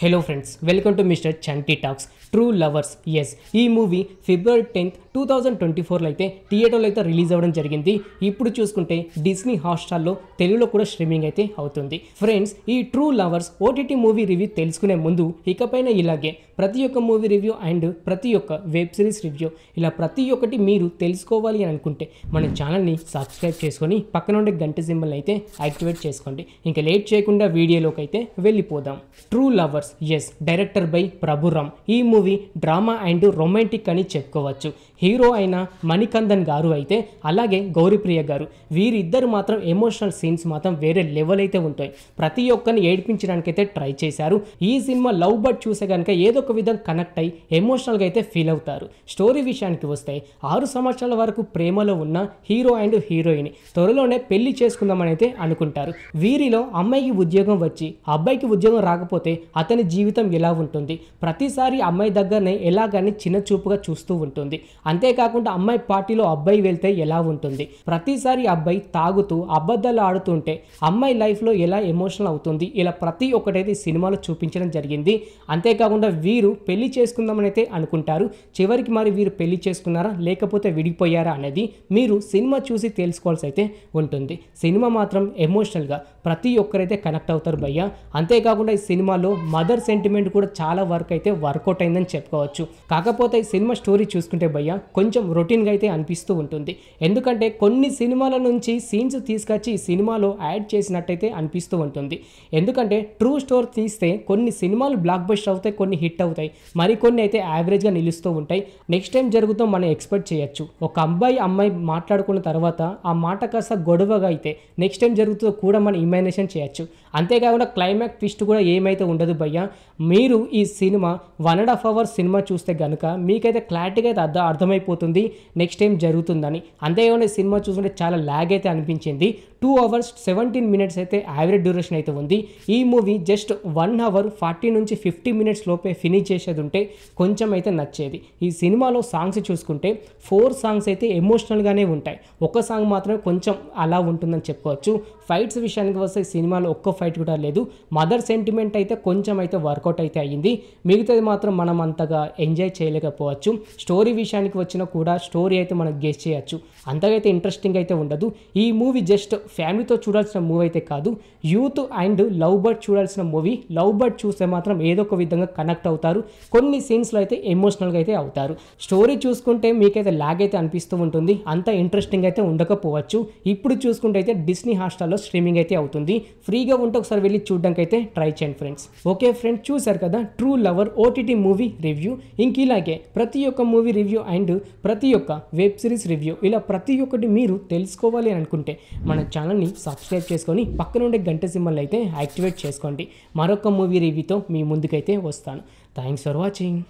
Hello friends, welcome to Mr. Chanty Talks. True Lovers, yes. ఈ movie ఫిబ్రవరి 10th 2024లో అయితే థియేటర్లో అయితే రిలీజ్ అవ్వడం జరిగింది. ఇప్పుడు చూసుకుంటే డిస్నీ హాట్స్టార్లో తెలుగులో కూడా స్ట్రీమింగ్ అయితే అవుతుంది. ఫ్రెండ్స్, ఈ true lovers OTT movie review తెలుసుకునే ముందు ఇకపైన ఇలాగే ప్రతి ఒక్క మూవీ రివ్యూ అండ్ ప్రతి ఒక్క వెబ్ సిరీస్ రివ్యూ ఇలా ప్రతి ఒక్కటి మీరు తెలుసుకోవాలి అని అనుకుంటే మన ఛానల్ని సబ్స్క్రైబ్ చేసుకొని పక్కన ఉండే గంట సింబల్ అయితే యాక్టివేట్ చేసుకోండి. ఇంకా లేట్ చేయకుండా వీడియోలోకి అయితే వెళ్ళిపోదాం. True lovers, yes, director by Prabhuram. ఈ మూవీ డ్రామా అండ్ రొమాంటిక్ అని చెప్పుకోవచ్చు. హీరో అయిన మణికందన్ గారు అయితే అలాగే గౌరీప్రియ గారు, వీరిద్దరు మాత్రం ఎమోషనల్ సీన్స్ మాత్రం వేరే లెవెల్ అయితే ఉంటాయి. ప్రతి ఒక్కరిని ఏడిపించడానికి అయితే ట్రై చేశారు. ఈ సినిమా లవ్ బర్డ్ చూసే కనుక ఏదో ఒక విధంగా కనెక్ట్ అయ్యి ఎమోషనల్గా అయితే ఫీల్ అవుతారు. స్టోరీ విషయానికి వస్తే 6 సంవత్సరాల వరకు ప్రేమలో ఉన్న హీరో అండ్ హీరోయిన్ త్వరలోనే పెళ్లి చేసుకుందామని అయితే అనుకుంటారు. వీరిలో అమ్మాయికి ఉద్యోగం వచ్చి అబ్బాయికి ఉద్యోగం రాకపోతే అతని జీవితం ఎలా ఉంటుంది, ప్రతిసారి అమ్మాయి దగ్గరనే ఎలాగని చిన్న చూపుగా చూస్తూ ఉంటుంది. అంతేకాకుండా అమ్మాయి పార్టీలో అబ్బాయి వెళ్తే ఎలా ఉంటుంది, ప్రతిసారి అబ్బాయి తాగుతూ అబద్ధాలు ఆడుతుంటే అమ్మాయి లైఫ్లో ఎలా ఎమోషనల్ అవుతుంది, ఇలా ప్రతి ఒక్కటైతే సినిమాలో చూపించడం జరిగింది. అంతేకాకుండా వీరు పెళ్లి చేసుకుందామని అయితే అనుకుంటారు. చివరికి మరి వీరు పెళ్లి చేసుకున్నారా లేకపోతే విడిపోయారా అనేది మీరు సినిమా చూసి తెలుసుకోవాల్సి అయితే ఉంటుంది. సినిమా మాత్రం ఎమోషనల్గా ప్రతి ఒక్కరైతే కనెక్ట్ అవుతారు భయ్య. అంతేకాకుండా ఈ సినిమాలో మదర్ సెంటిమెంట్ కూడా చాలా వరకు అయితే వర్కౌట్ అయిందని చెప్పుకోవచ్చు. కాకపోతే ఈ సినిమా స్టోరీ చూసుకుంటే భయ్య కొంచెం రొటీన్గా అయితే అనిపిస్తూ ఉంటుంది. ఎందుకంటే కొన్ని సినిమాల నుంచి సీన్స్ తీసుకొచ్చి ఈ సినిమాలో యాడ్ చేసినట్టయితే అనిపిస్తూ ఉంటుంది. ఎందుకంటే ట్రూ స్టోరీ తీస్తే కొన్ని సినిమాలు బ్లాక్ బస్టర్ అవుతాయి, కొన్ని హిట్ అవుతాయి, మరికొన్ని అయితే యావరేజ్గా నిలుస్తూ ఉంటాయి. నెక్స్ట్ టైం జరుగుతాం మనం ఎక్స్పెక్ట్ చేయొచ్చు. ఒక అమ్మాయి మాట్లాడుకున్న తర్వాత ఆ మాట కాస్త గొడవగా అయితే నెక్స్ట్ టైం జరుగుతుందో కూడా మనం ఇమాజినేషన్ చేయొచ్చు. అంతేకాకుండా క్లైమాక్స్ ట్విస్ట్ కూడా ఏమైతే ఉండదు భయ్య. మీరు ఈ సినిమా 1.5 hours సినిమా చూస్తే కనుక మీకైతే క్లారిటీగా అయితే అర్థమైపోతుంది నెక్స్ట్ టైం జరుగుతుందని. అంతేకాకుండా ఈ సినిమా చూస్తుంటే చాలా ల్యాగ్ అయితే అనిపించింది. 2 hours 17 minutes అయితే యావరేజ్ డ్యూరేషన్ అయితే ఉంది. ఈ మూవీ జస్ట్ 1 hour 40 నుంచి 50 minutes లోపే ఫినిష్ చేసేది ఉంటే కొంచెం అయితే నచ్చేది. ఈ సినిమాలో సాంగ్స్ చూసుకుంటే 4 songs అయితే ఎమోషనల్గానే ఉంటాయి. ఒక సాంగ్ మాత్రమే కొంచెం అలా ఉంటుందని చెప్పుకోవచ్చు. ఫైట్స్ విషయానికి వస్తే ఈ సినిమాలో ఒక్క ఫైట్ కూడా లేదు. మదర్ సెంటిమెంట్ అయితే కొంచెం అయితే వర్కౌట్ అయితే అయ్యింది. మిగతాది మాత్రం మనం అంతగా ఎంజాయ్ చేయలేకపోవచ్చు. స్టోరీ విషయానికి వచ్చినా కూడా స్టోరీ అయితే మనం గెస్ చేయొచ్చు, అంతగా అయితే ఇంట్రెస్టింగ్ అయితే ఉండదు. ఈ మూవీ జస్ట్ ఫ్యామిలీతో చూడాల్సిన మూవీ అయితే కాదు, యూత్ అండ్ లవ్ బర్డ్ చూడాల్సిన మూవీ. లవ్ బర్డ్ చూస్తే మాత్రం ఏదో ఒక విధంగా కనెక్ట్ అవుతారు, కొన్ని సీన్స్లో అయితే ఎమోషనల్గా అయితే అవుతారు. స్టోరీ చూసుకుంటే మీకైతే లాగ్ అయితే అనిపిస్తూ ఉంటుంది, అంత ఇంట్రెస్టింగ్ అయితే ఉండకపోవచ్చు. ఇప్పుడు చూసుకుంటే అయితే డిస్నీ హాట్స్టార్లో స్ట్రీమింగ్ అయితే అవుతుంది. ఫ్రీగా ఉంటే ఒకసారి వెళ్ళి చూడడానికి అయితే ట్రై చేయండి ఫ్రెండ్స్. ఓకే ఫ్రెండ్స్, చూసారు కదా true lover OTT movie review. ఇంక ఇలాగే ప్రతి ఒక్క మూవీ రివ్యూ అండ్ ప్రతి ఒక్క వెబ్ సిరీస్ రివ్యూ ఇలా ప్రతి ఒక్కటి మీరు తెలుసుకోవాలి అని అనుకుంటే మన ఛానల్ని సబ్స్క్రైబ్ చేసుకొని పక్కన ఉండే గంట సింబల్ అయితే యాక్టివేట్ చేసుకోండి. మరొక మూవీ రివ్యూతో మీ ముందుకైతే వస్తాను. Thanks for watching.